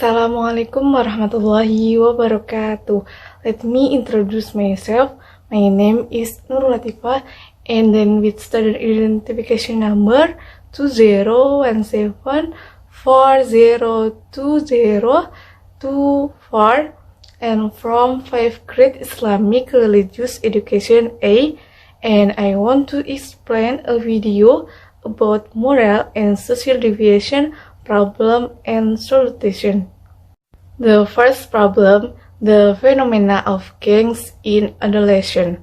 Assalamualaikum warahmatullahi wabarakatuh. Let me introduce myself. My name is Nur Latifah, and then with student identification number 2017402024 and from 5th grade Islamic Religious Education A, and I want to explain a video about moral and social deviation problem and solution. The first problem, the phenomena of gangs in adolescence.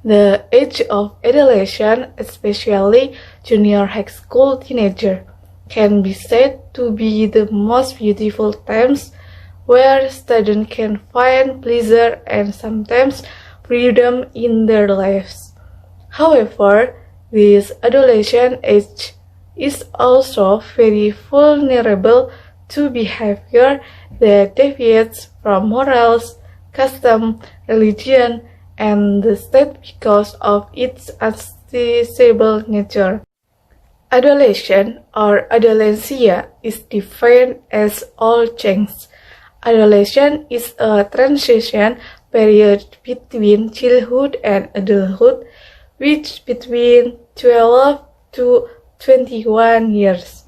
The age of adolescence, especially junior high school teenager, can be said to be the most beautiful times where students can find pleasure and sometimes freedom in their lives. However, this adolescent age is also very vulnerable to behavior that deviates from morals, custom, religion, and the state because of its unstable nature. Adolescence or adolescencia is defined as all change. Adolescence is a transition period between childhood and adulthood, which between 12 to 21 years.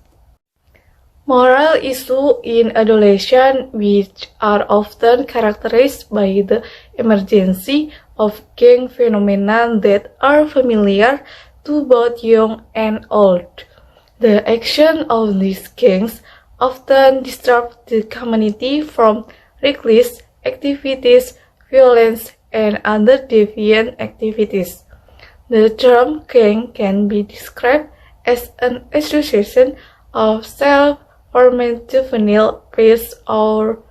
Moral issues in adolescence, which are often characterized by the emergence of gang phenomena that are familiar to both young and old. The action of these gangs often disrupt the community from reckless activities, violence, and other deviant activities. The term gang can be described as an association of self-formed juvenile pairs or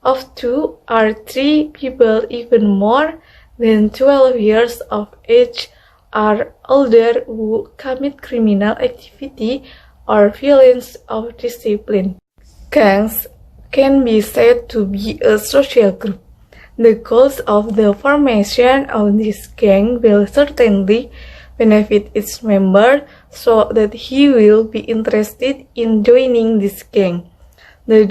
of 2 or 3 people even more than 12 years of age or older who commit criminal activity or violence of discipline. Gangs can be said to be a social group. The goals of the formation of this gang will certainly benefit its member so that he will be interested in joining this gang. The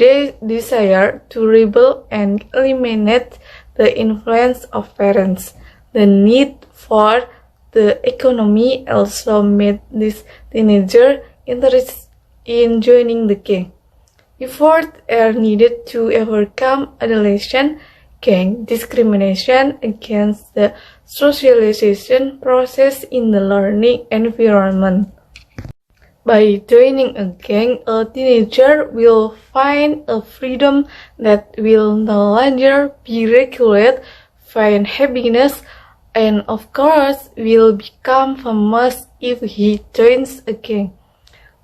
desire to rebel and eliminate the influence of parents. The need for the economy also made this teenager interested in joining the gang. Efforts are needed to overcome adolescent gang discrimination against the socialization process in the learning environment. By joining a gang, a teenager will find a freedom that will no longer be regulated, find happiness, and of course will become famous if he joins a gang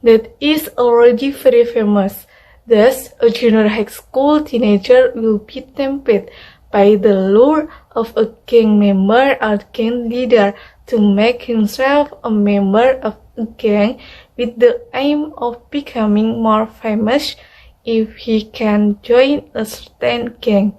that is already very famous. Thus, a junior high school teenager will be tempted by the lure of a gang member or gang leader to make himself a member of a gang with the aim of becoming more famous if he can join a certain gang.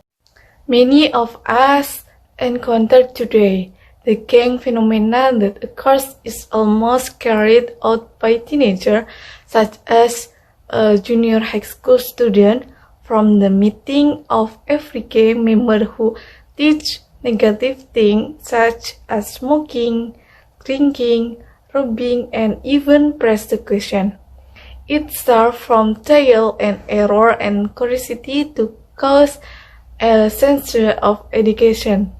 Many of us encounter today the gang phenomena that occurs is almost carried out by teenagers, such as a junior high school student, from the meeting of every gang member who teach negative things such as smoking, drinking, robbing, and even prostitution. It starts from trial and error and curiosity to cause a sense of addiction.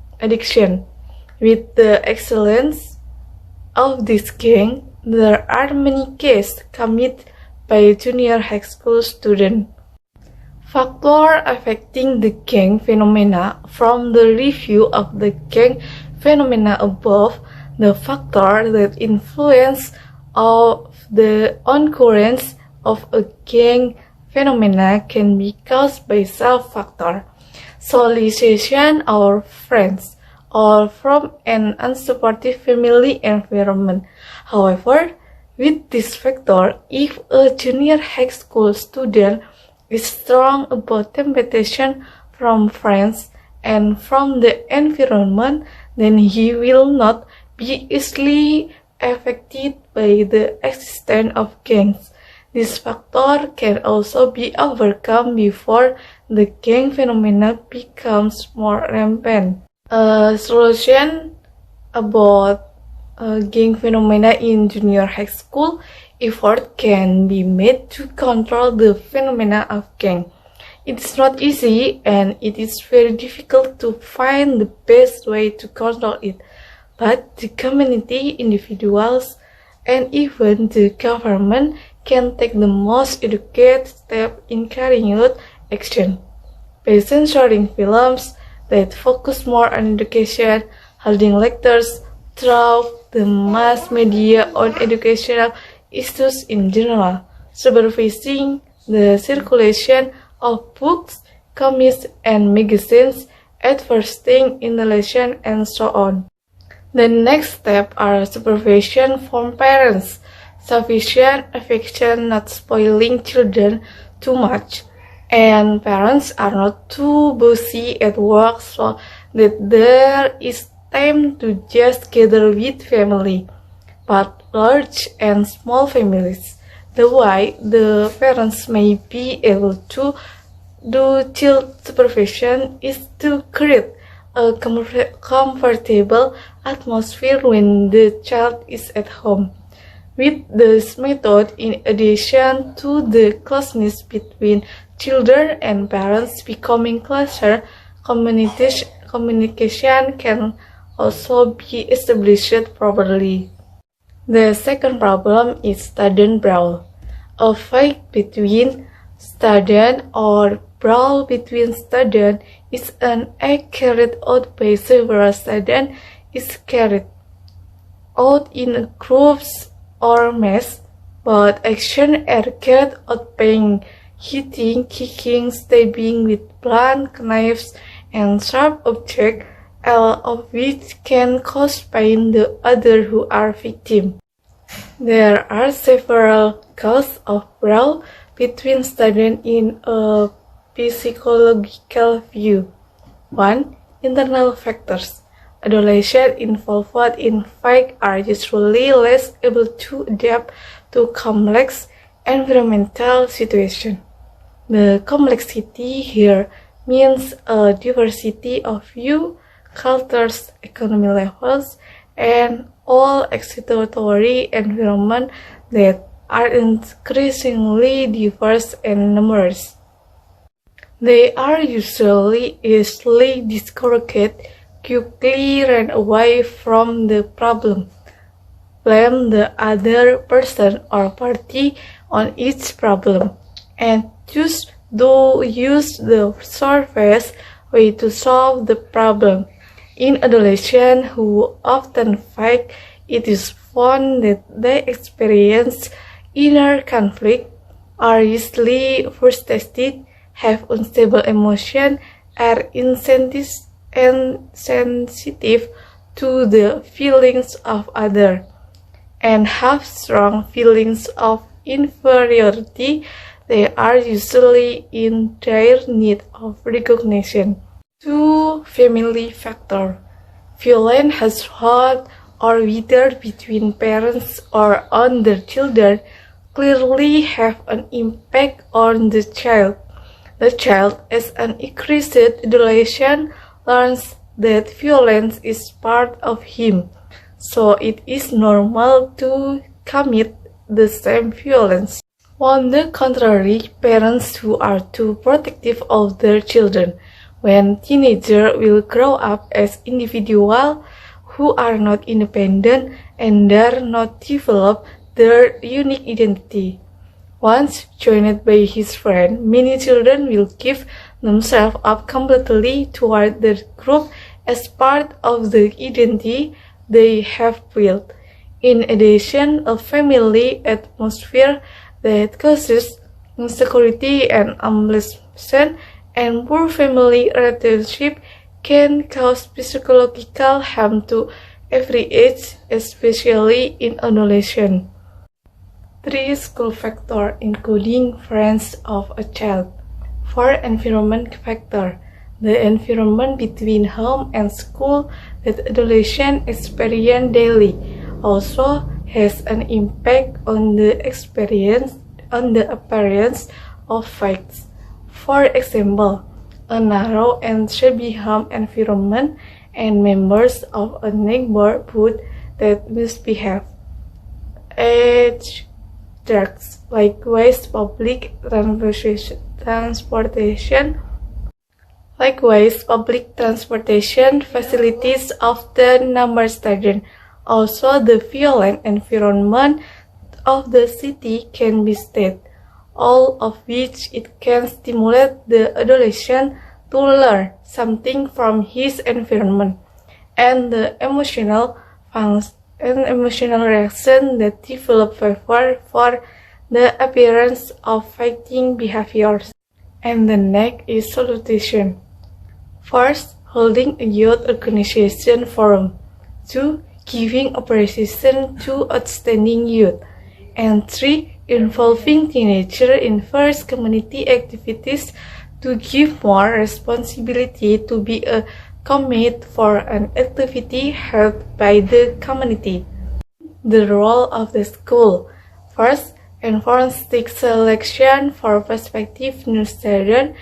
With the excellence of this gang, there are many cases committed by junior high school students. Factors affecting the gang phenomena. From the review of the gang phenomena above, the factors that influence of the occurrence of a gang phenomena can be caused by self-factor, socialization or friends, or from an unsupportive family environment. However, with this factor, if a junior high school student is strong about temptation from friends and from the environment, then he will not be easily affected by the existence of gangs. This factor can also be overcome before the gang phenomena becomes more rampant. A solution about gang phenomena in junior high school effort can be made to control the phenomena of gang. It is not easy and it is very difficult to find the best way to control it, but the community, individuals, and even the government can take the most educated step in carrying out action. By censoring films that focus more on education, holding lectures through the mass media on educational issues in general, supervising the circulation of books, comics, and magazines, advertising, inhalation, and so on. The next step are supervision from parents, sufficient affection, not spoiling children too much, and parents are not too busy at work so that there is time to just gather with family, but large and small families. The way the parents may be able to do child supervision is to create a comfortable atmosphere when the child is at home. With this method, in addition to the closeness between children and parents becoming closer, communication can also be established properly. The second problem is student brawl. A fight between students or brawl between students is an act carried out by several students is carried out in groups or mass, but actions are carried out by hitting, kicking, stabbing with blunt knives and sharp objects, all of which can cause pain to others who are victims. There are several causes of brawl between students in a psychological view. 1. Internal factors. Adolescents involved in fights are usually less able to adapt to complex environmental situations. The complexity here means a diversity of views, cultures, economic levels, and all excitatory environments that are increasingly diverse and numerous. They are usually easily discouraged, quickly run away from the problem, blame the other person or party on each problem, and use the surface way to solve the problem. In adolescents who often fight, it is found that they experience inner conflict, are easily frustrated, have unstable emotion, are insensitive to the feelings of others, and have strong feelings of inferiority. They are usually in dire need of recognition. 2. Family factor. Violence has hurt or withered between parents or on their children clearly have an impact on the child. The child, as an increased adolescent, learns that violence is part of him, so it is normal to commit the same violence. On the contrary, parents who are too protective of their children when teenagers will grow up as individuals who are not independent and dare not develop their unique identity. Once joined by his friend, many children will give themselves up completely toward the group as part of the identity they have built. In addition, a family atmosphere that causes insecurity and embarrassment and poor family relationship can cause psychological harm to every age, especially in adolescence. 3. School factor, including friends of a child. 4. Environment factor, the environment between home and school that adolescents experience daily also has an impact on the appearance of fights. For example, a narrow and shabby-home environment, and members of a neighborhood that misbehave. Age drugs, likewise public transportation facilities often number students. Also, the violent environment of the city can be stated, all of which it can stimulate the adolescent to learn something from his environment, and the emotional reaction that develop favor for the appearance of fighting behaviors. And the next is salutation. First, holding a youth organization forum. 2. Giving appreciation to outstanding youth. And 3. Involving teenagers in various community activities to give more responsibility to be a commit for an activity held by the community. The role of the school. First, enthusiastic selection for prospective new students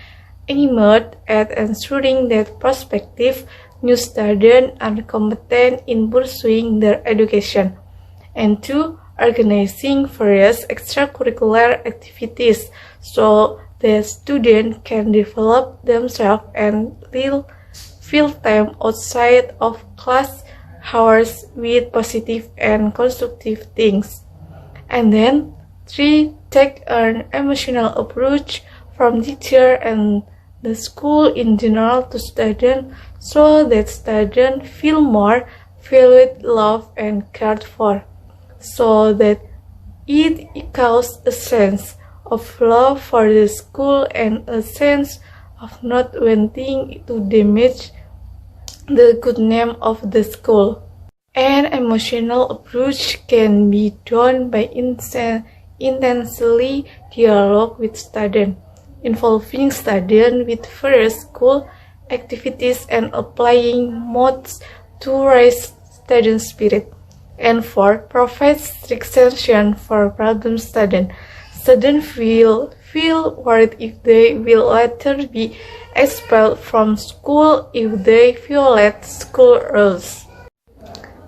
aimed at ensuring that prospective new students are competent in pursuing their education. And 2. Organizing various extracurricular activities so that students can develop themselves and fill time outside of class hours with positive and constructive things. And then 3. Take an emotional approach from teacher and the school in general to students so that students feel more valued, loved, and cared for, so that it echoes a sense of love for the school and a sense of not wanting to damage the good name of the school. An emotional approach can be done by intensely dialogue with students, involving students with various school activities and applying modes to raise student spirit. And 4. Provide strict sanction for problem students. Students feel worried if they will later be expelled from school if they violate school rules.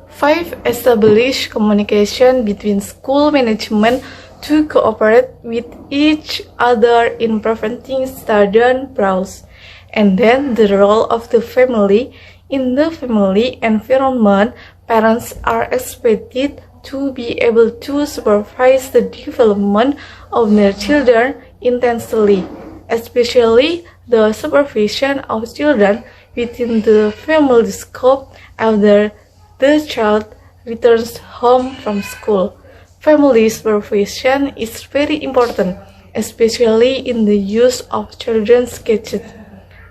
5. Establish communication between school management to cooperate with each other in preventing student browse. And then the role of the family. In the family environment, parents are expected to be able to supervise the development of their children intensely, especially the supervision of children within the family scope after the child returns home from school. Family supervision is very important, especially in the use of children's gadgets.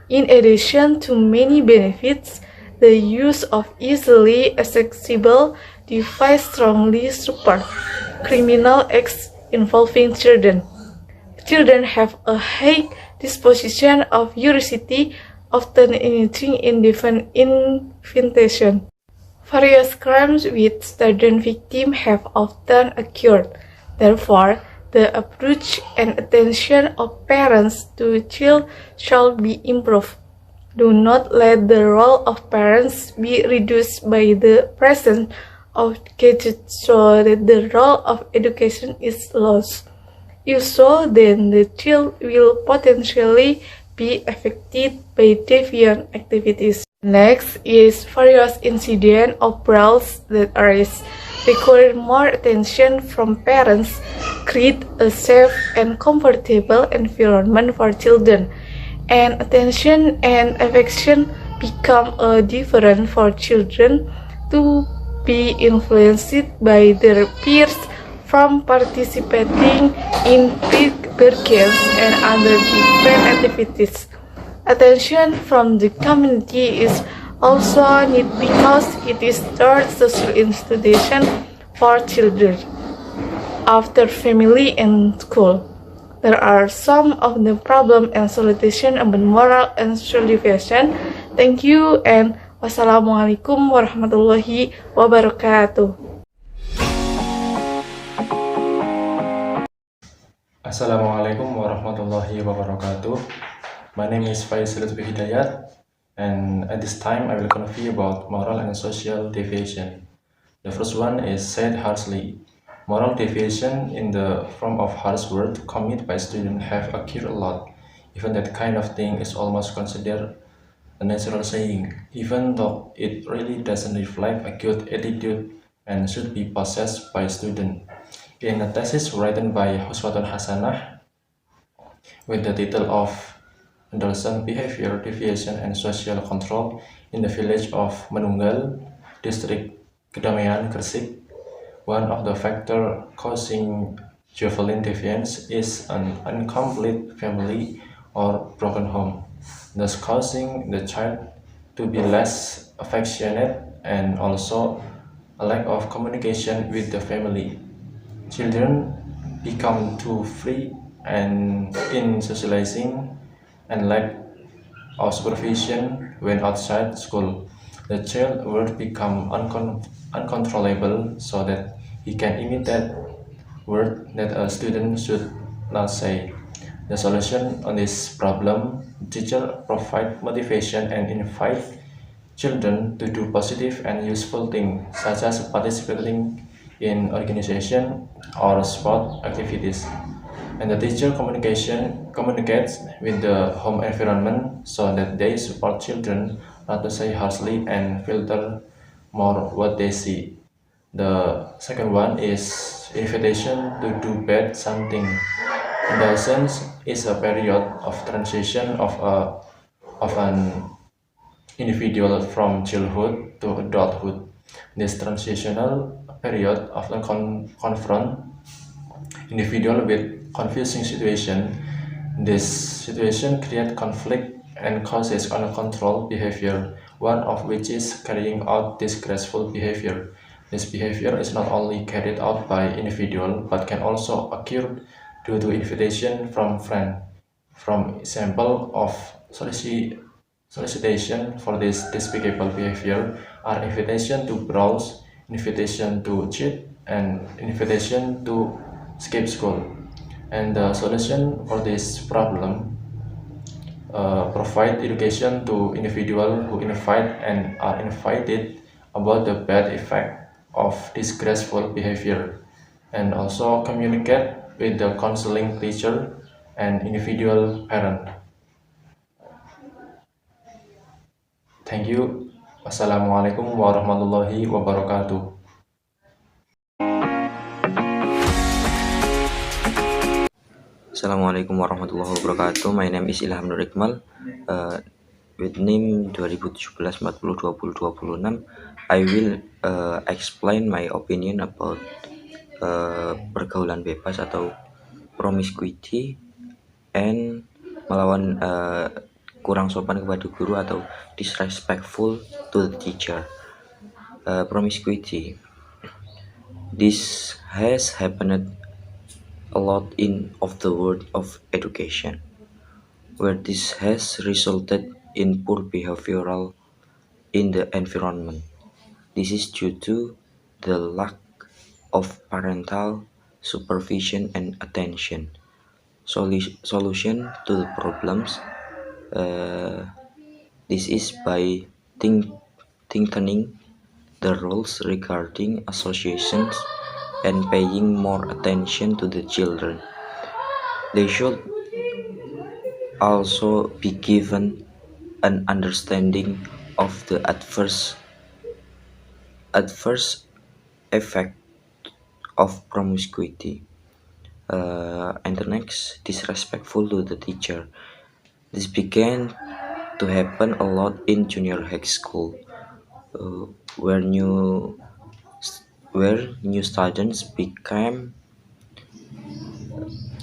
In addition to many benefits, the use of easily accessible devices strongly support criminal acts involving children. Children have a high disposition of curiosity, often engaging in different invitation. Various crimes with student victims have often occurred. Therefore, the approach and attention of parents to children shall be improved. Do not let the role of parents be reduced by the presence of gadgets so that the role of education is lost. If so, then the child will potentially be affected by deviant activities. Next is various incidents of brawls that arise. Require more attention from parents, create a safe and comfortable environment for children, and attention and affection become a different for children to be influenced by their peers from participating in peer games and other different activities. Attention from the community is also needed because it is third social institution for children after family and school. There are some of the problem and solution about moral and social deviation. Thank you and wassalamualaikum warahmatullahi wabarakatuh. Assalamualaikum warahmatullahi wabarakatuh. My name is Faisal Lutfi Hidayat, and at this time I will convey about moral and social deviation. The first one is said harshly. Moral deviation in the form of harsh word committed by students have occurred a lot. Even that kind of thing is almost considered a natural saying, even though it really doesn't reflect a good attitude and should be possessed by a student. In a thesis written by Huswatun Hasanah with the title of Adolescent Behavior Deviation and Social Control in the village of Manunggal, district Kedamaian, Gresik, one of the factors causing juvenile deviance is an incomplete family or broken home, thus causing the child to be less affectionate and also a lack of communication with the family. Children become too free and in socializing and lack of supervision when outside school. The child will become uncontrollable so that he can imitate words that a student should not say. The solution on this problem, teacher provide motivation and invite children to do positive and useful things such as participating in organization or sport activities. And the teacher communicates with the home environment so that they support children not to say harshly and filter more what they see. The second one is invitation to do bad something. Adolescence is a period of transition of an individual from childhood to adulthood. This transitional period often confront individual with confusing situation. This situation creates conflict and causes uncontrolled behavior, one of which is carrying out disgraceful behavior. This behavior is not only carried out by individual but can also occur due to invitation from friend. From example of solicitation for this despicable behavior are invitation to browse, invitation to cheat, and invitation to skip school. And the solution for this problem provide education to individuals who invite and are invited about the bad effect of disgraceful behavior, and also communicate with the counseling teacher and individual parent. Thank you. Wassalamualaikum warahmatullahi wabarakatuh. Assalamualaikum warahmatullahi wabarakatuh. My name is Ilham Nur Iqmal. With name 2017-40-20-26, I will explain my opinion about pergaulan bebas atau promiscuity and melawan kurang sopan kepada guru atau disrespectful to the teacher. Promiscuity. This has happened a lot in of the world of education, where this has resulted in poor behavioral in the environment. This is due to the lack of parental supervision and attention. Solution to the problems. This is by tightening the rules regarding associations and paying more attention to the children. They should also be given an understanding of the adverse effect of promiscuity. And the next, disrespectful to the teacher. This began to happen a lot in junior high school, where new students became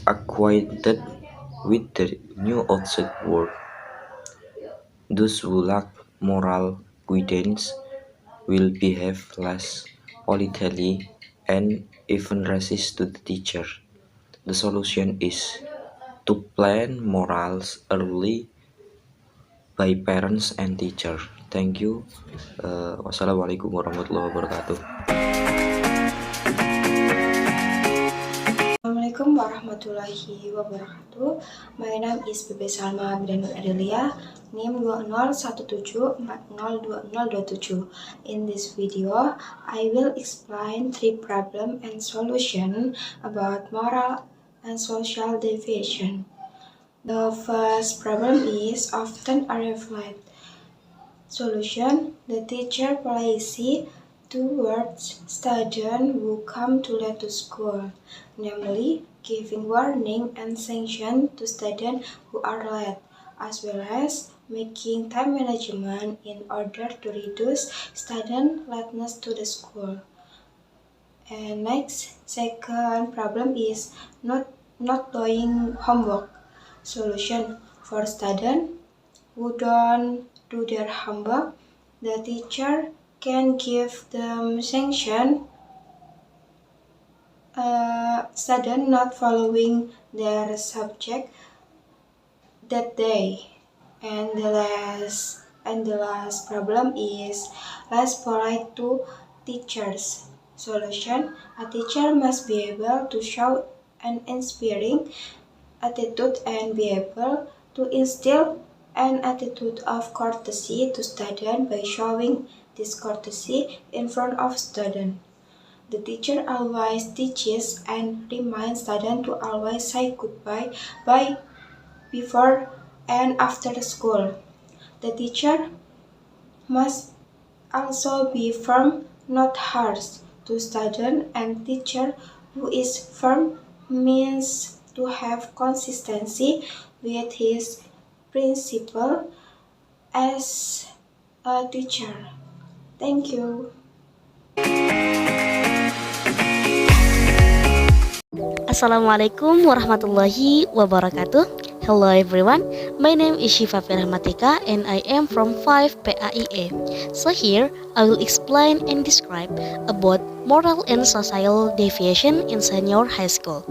acquainted with the new outside world. Those who lack moral guidance will behave less politely and even racist to the teacher. The solution is to plan morals early by parents and teachers. Thank you. Wassalamualaikum warahmatullahi wabarakatuh. Assalamualaikum warahmatullahi wabarakatuh. My name is Bebe Salma Bidanur Adelia, NIM 2017402027. In this video, I will explain 3 problem and solution about moral and social deviation. The first problem is often a reflect. Solution: the teacher policy towards students who come too late to school, namely giving warning and sanction to students who are late, as well as making time management in order to reduce student lateness to the school. And next, second problem is not doing homework. Solution: for students who don't do their homework, the teacher can give them sanction. Students not following their subject that day. And the last problem is less polite to teachers. Solution: a teacher must be able to show an inspiring attitude and be able to instill an attitude of courtesy to students by showing this courtesy in front of students. The teacher always teaches and reminds students to always say goodbye before and after school. The teacher must also be firm, not harsh, to students, and teacher who is firm means to have consistency with his principle as a teacher. Thank you. Assalamualaikum warahmatullahi wabarakatuh. Hello everyone, my name is Shifa Firahmatika and I am from 5 PAIE. So here, I will explain and describe about moral and social deviation in senior high school.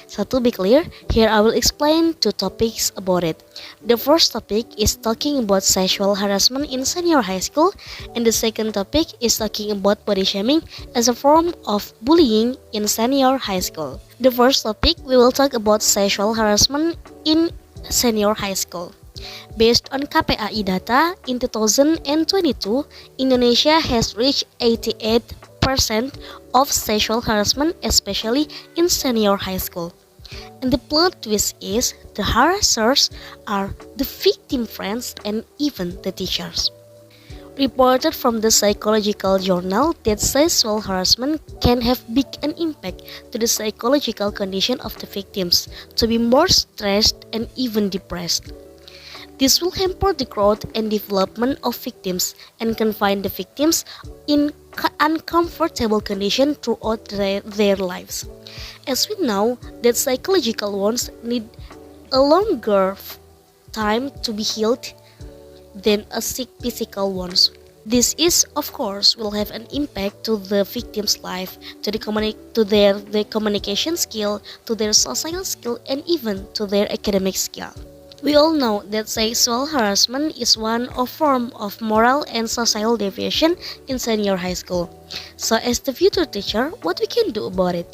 So to be clear, here I will explain 2 topics about it. The first topic is talking about sexual harassment in senior high school, and the second topic is talking about body shaming as a form of bullying in senior high school. The first topic, we will talk about sexual harassment in senior high school. Based on KPAI data, in 2022, Indonesia has reached 88% of sexual harassment, especially in senior high school. And the plot twist is the harassers are the victim friends and even the teachers. Reported from the psychological journal that sexual harassment can have big an impact to the psychological condition of the victims, to be more stressed and even depressed. This will hamper the growth and development of victims and confine the victims in uncomfortable condition throughout their lives. As we know that psychological wounds need a longer time to be healed than a sick physical ones. This is, of course, will have an impact to the victim's life, to their communication skill, to their social skill, and even to their academic skill. We all know that sexual harassment is one form of moral and social deviation in senior high school. So as the future teacher, what we can do about it?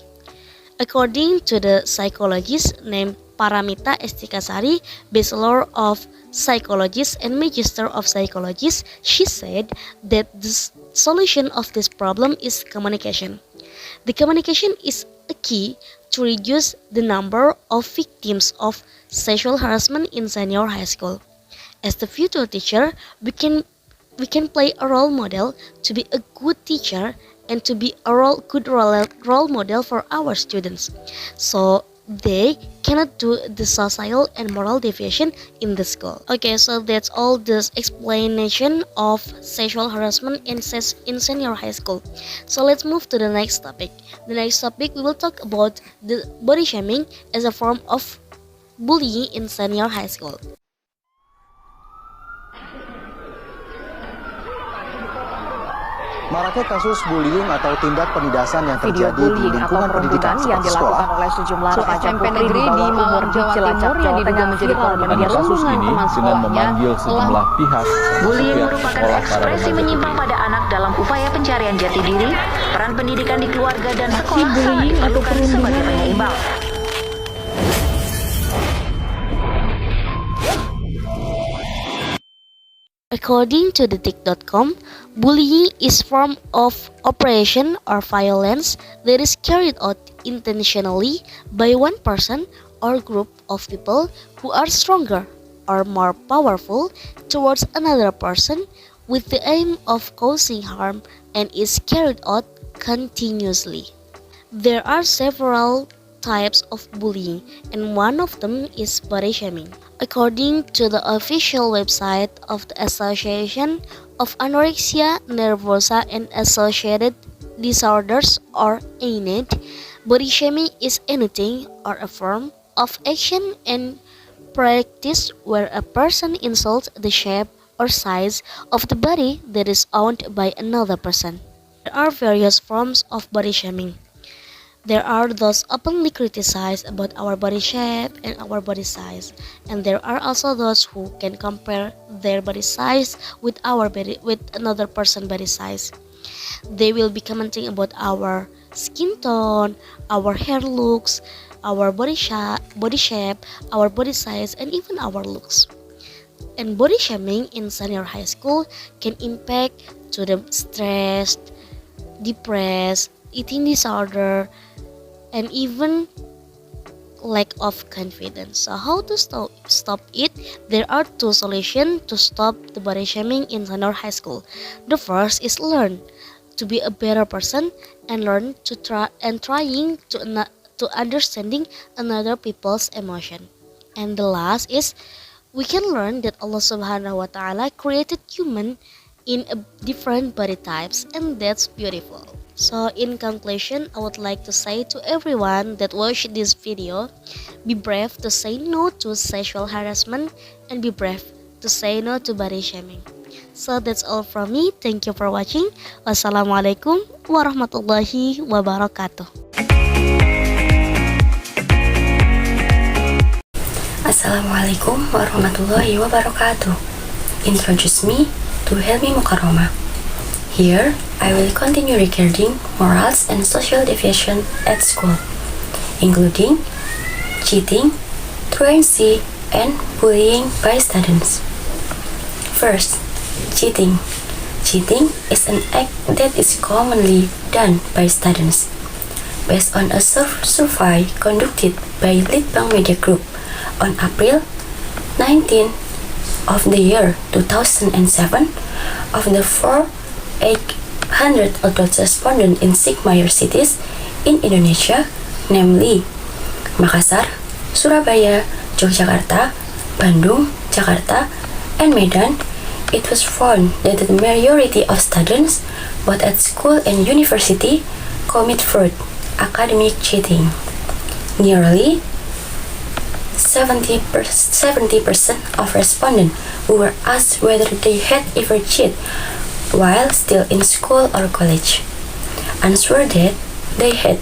According to the psychologist named Paramita Estikasari, Bachelor of Psychologist and Magister of Psychologist, she said that the solution of this problem is communication. The communication is a key to reduce the number of victims of sexual harassment in senior high school. As the future teacher, we can play a role model to be a good teacher and to be a good role model for our students, so they cannot do the social and moral deviation in the school. Okay, so that's all this explanation of sexual harassment in senior high school. So let's move to the next topic. The next topic, we will talk about the body shaming as a form of bullying in senior high school. Maraknya kasus bullying atau tindak penindasan yang terjadi di lingkungan pendidikan seperti sekolah. Oleh sejumlah remaja putri di Bawah Umur Cilacap, Jawa Tengah menjadi korban kasus ini dengan memanggil sejumlah pihak. Bullying merupakan ekspresi menyimpang pada anak dalam upaya pencarian jati diri. Peran pendidikan di keluarga dan sekolah sangat diperlukan sebagai penyeimbang. According to detik.com, bullying is form of oppression or violence that is carried out intentionally by one person or group of people who are stronger or more powerful towards another person with the aim of causing harm and is carried out continuously. There are several types of bullying, and one of them is body shaming. According to the official website of the Association of Anorexia Nervosa and Associated Disorders, or ANAD, body shaming is anything or a form of action and practice where a person insults the shape or size of the body that is owned by another person. There are various forms of body shaming. There are those openly criticize about our body shape and our body size, and there are also those who can compare their body size with another person's body size. They will be commenting about our skin tone, our hair looks, our body shape, our body size, and even our looks. And body shaming in senior high school can impact to the stressed, depressed, eating disorder, and even lack of confidence. So how to stop it? There are two solutions to stop the body shaming in senior high school. The first is learn to be a better person and learn to trying to understanding another people's emotion. And the last is we can learn that Allah Subhanahu wa Ta'ala created human in a different body types, and that's beautiful. So in conclusion, I would like to say to everyone that watched this video, be brave to say no to sexual harassment and be brave to say no to body shaming. So that's all from me. Thank you for watching. Wassalamualaikum warahmatullahi wabarakatuh. Assalamualaikum warahmatullahi wabarakatuh. Introduce me to Helmi Mukarrama. Here, I will continue recording morals and social deviation at school, including cheating, truancy, and bullying by students. First, cheating. Cheating is an act that is commonly done by students. Based on a survey conducted by Litbang Media Group on April 19 of the year 2007, of the 4,800 adult respondents in 6 major cities in Indonesia, namely Makassar, Surabaya, Yogyakarta, Bandung, Jakarta, and Medan, it was found that the majority of students, both at school and university, commit fraud, academic cheating. Nearly 70% of respondents who were asked whether they had ever cheated while still in school or college answered that they had.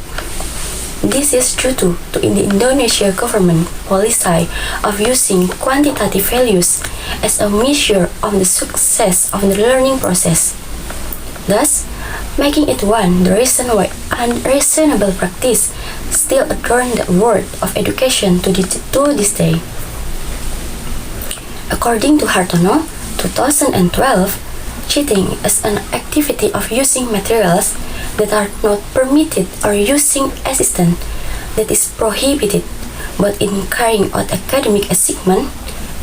This is due to the Indonesia government policy of using quantitative values as a measure of the success of the learning process, thus making it one the reason why unreasonable practice still adorn the world of education to this day. According to Hartono, 2012, cheating is an activity of using materials that are not permitted or using assistance that is prohibited, but in carrying out academic achievement,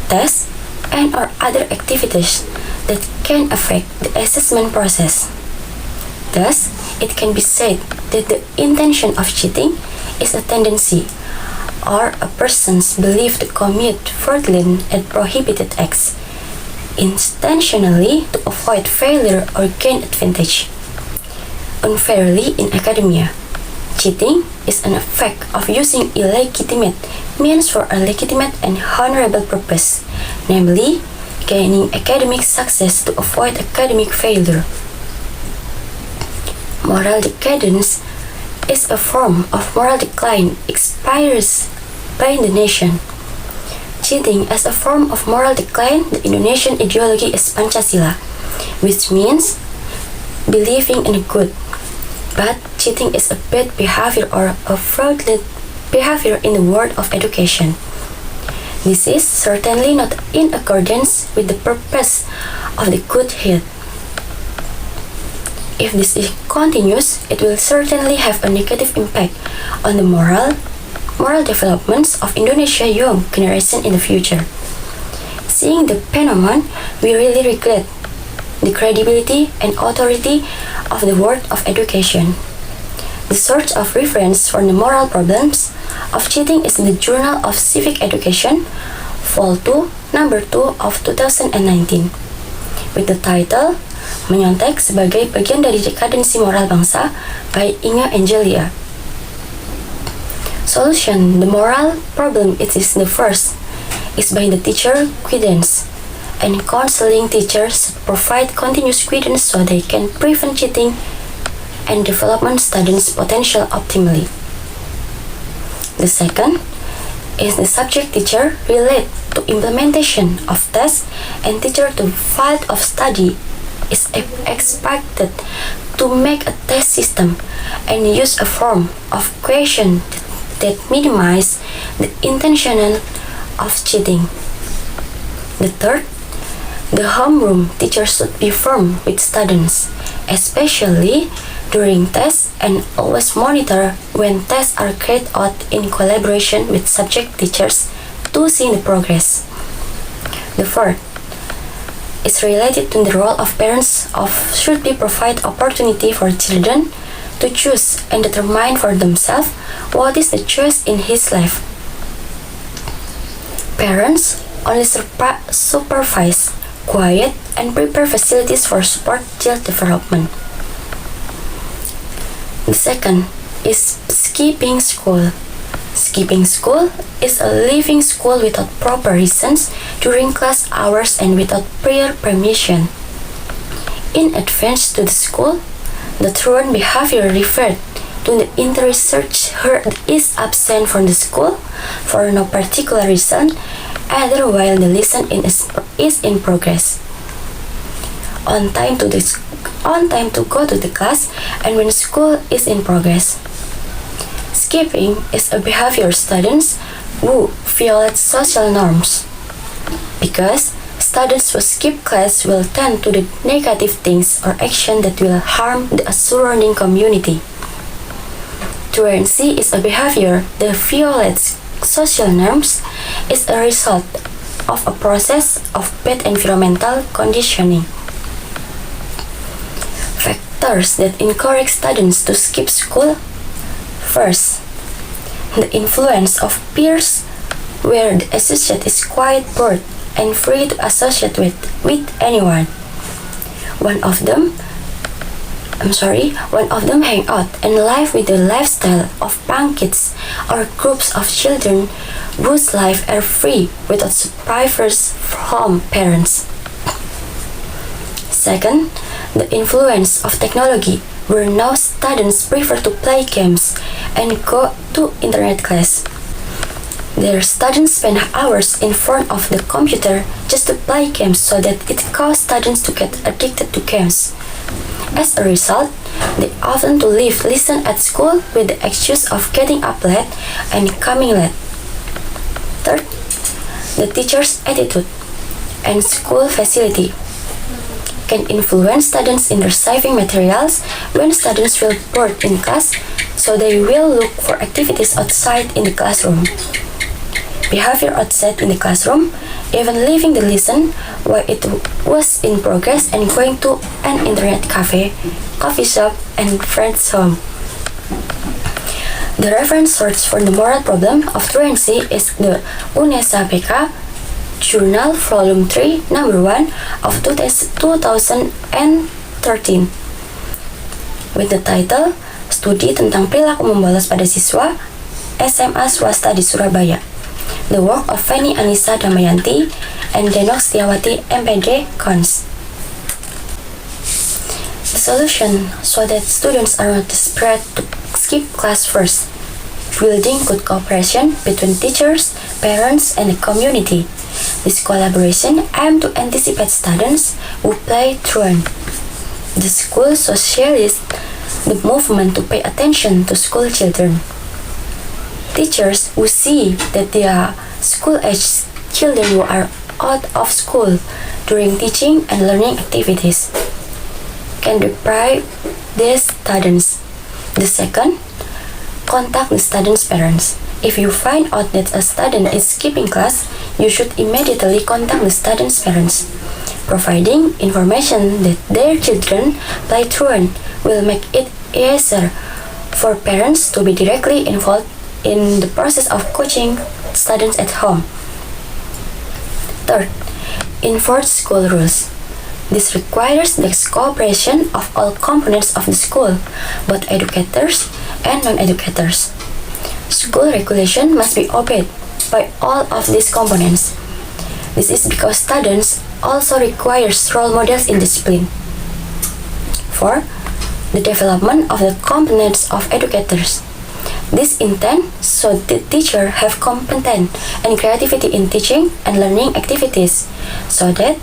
tests, and or other activities that can affect the assessment process. Thus, it can be said that the intention of cheating is a tendency or a person's belief to commit fraudulent and prohibited acts intentionally to avoid failure or gain advantage. Unfairly in academia, cheating is an effect of using illegitimate means for a legitimate and honorable purpose, namely gaining academic success to avoid academic failure. Moral decadence is a form of moral decline experienced by the nation. Cheating as a form of moral decline, the Indonesian ideology is Pancasila, which means believing in good. But cheating is a bad behavior or a fraudulent behavior in the world of education. This is certainly not in accordance with the purpose of the good health. If this continues, it will certainly have a negative impact on the moral developments of Indonesia's young generation in the future. Seeing the phenomenon, we really regret the credibility and authority of the world of education. The source of reference for the moral problems of cheating is in the Journal of Civic Education, Vol. 2, Number 2 of 2019, with the title Menyontek sebagai bagian dari dekadensi moral bangsa by Inge Angelia. Solution: the moral problem is the first is by the teacher guidance, and counseling teachers provide continuous guidance so they can prevent cheating and development students' potential optimally. The second is the subject teacher relate to implementation of tests, and teacher to field of study is expected to make a test system and use a form of question that minimize the intention of cheating. The third, the homeroom teacher should be firm with students, especially during tests, and always monitor when tests are carried out in collaboration with subject teachers to see the progress. The fourth is related to the role of parents should be provide opportunity for children to choose and determine for themselves what is the choice in his life. Parents only supervise, quiet, and prepare facilities for support child development. The second is skipping school. Skipping school is a leaving school without proper reasons during class hours and without prior permission. In advance to the school, the truant behavior referred to the research her is absent from the school for no particular reason, either while the lesson is in progress, on time to go to the class, and when school is in progress. Skipping is a behavior students who violate social norms, because students who skip class will tend to do negative things or action that will harm the surrounding community. Truancy is a behavior that violates social norms, is a result of a process of bad environmental conditioning. Factors that encourage students to skip school. First, the influence of peers, where the associate is quite bored and free to associate with anyone. One of them hang out and live with the lifestyle of punk kids or groups of children whose lives are free without supervisors from parents. Second, the influence of technology, where now students prefer to play games and go to internet class. Their students spend hours in front of the computer just to play games, so that it causes students to get addicted to games. As a result, they often to listen at school with the excuse of getting up late and coming late. Third, the teacher's attitude and school facility can influence students in receiving materials when students feel bored in class, so they will look for activities outside in the classroom. Behavior outside in the classroom, even leaving the lesson while it was in progress and going to an internet cafe, coffee shop, and friend's home. The reference source for the moral problem of truancy is the UNESA PK Journal Volume 3, Number 1 of 2013, with the title Studi tentang Perilaku Membolos pada Siswa SMA Swasta di Surabaya, the work of Feni Anissa Damayanti and Denok Setiawati MPD Cons. The solution so that students are not desperate to skip class first: building good cooperation between teachers, parents, and the community. This collaboration aims to anticipate students who play truant. The school socialists the movement to pay attention to school children. Teachers who see that their school-age children who are out of school during teaching and learning activities can deprive the students. The second, contact the student's parents. If you find out that a student is skipping class, you should immediately contact the student's parents. Providing information that their children play truant will make it easier for parents to be directly involved in the process of coaching students at home. Third, enforce school rules. This requires the cooperation of all components of the school, both educators and non-educators. School regulation must be obeyed by all of these components. This is because students also require role models in discipline. 4. The development of the components of educators. This intent so the teacher have competence and creativity in teaching and learning activities, so that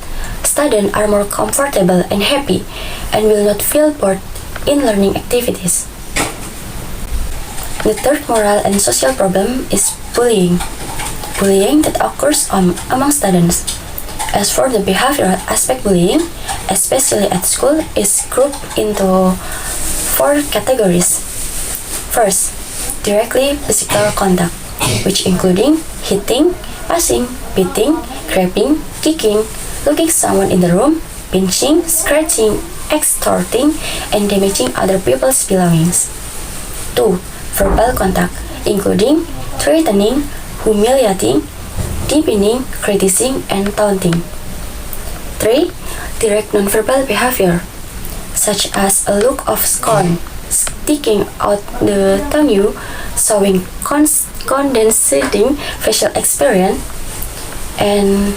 students are more comfortable and happy and will not feel bored in learning activities. The third moral and social problem is bullying. Bullying that occurs among students. As for the behavioral aspect, bullying, especially at school, is grouped into 4 categories. First, directly physical contact, which including hitting, passing, beating, grabbing, kicking, looking someone in the room, pinching, scratching, extorting, and damaging other people's belongings. 2. Verbal contact, including threatening, humiliating, demeaning, criticizing, and taunting. 3. Direct nonverbal behavior, such as a look of scorn, sticking out the tongue, showing condescending facial expression. And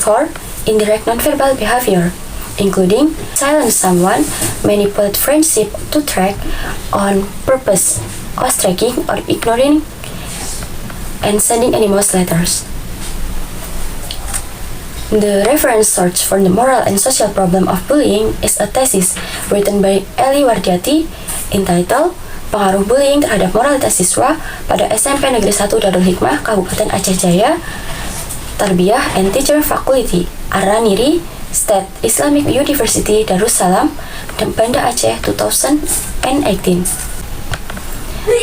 4. Indirect nonverbal behavior, including silence someone, manipulate friendship to track on purpose, ostracizing or ignoring, and sending anonymous letters. The reference source for the moral and social problem of bullying is a thesis written by Eli Wardiati entitled Pengaruh Bullying Terhadap Moralitas Siswa pada SMP Negeri 1 Darul Hikmah, Kabupaten Aceh Jaya, Tarbiyah and Teacher Faculty, Ar-Raniri, State Islamic University Darussalam, Banda Aceh 2018.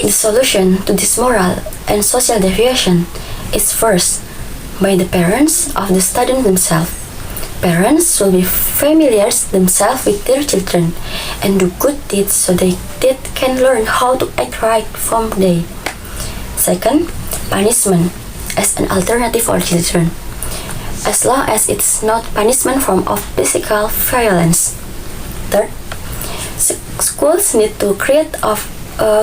The solution to this moral and social deviation is first by the parents of the student themselves. Parents should be familiar themselves with their children and do good deeds so they can learn how to act right from day. Second, punishment as an alternative for children, as long as it's not punishment form of physical violence. Third, schools need to create a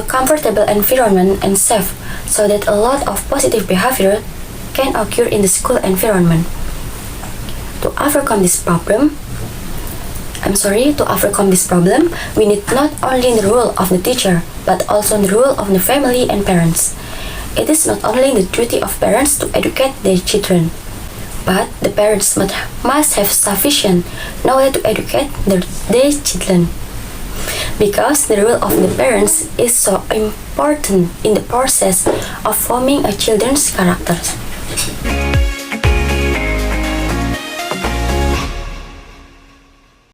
comfortable environment and safe so that a lot of positive behavior can occur in the school environment. To overcome this problem, we need not only the role of the teacher, but also the role of the family and parents. It is not only the duty of parents to educate their children, but the parents must have sufficient knowledge to educate their children. Because the role of the parents is so important in the process of forming a children's character.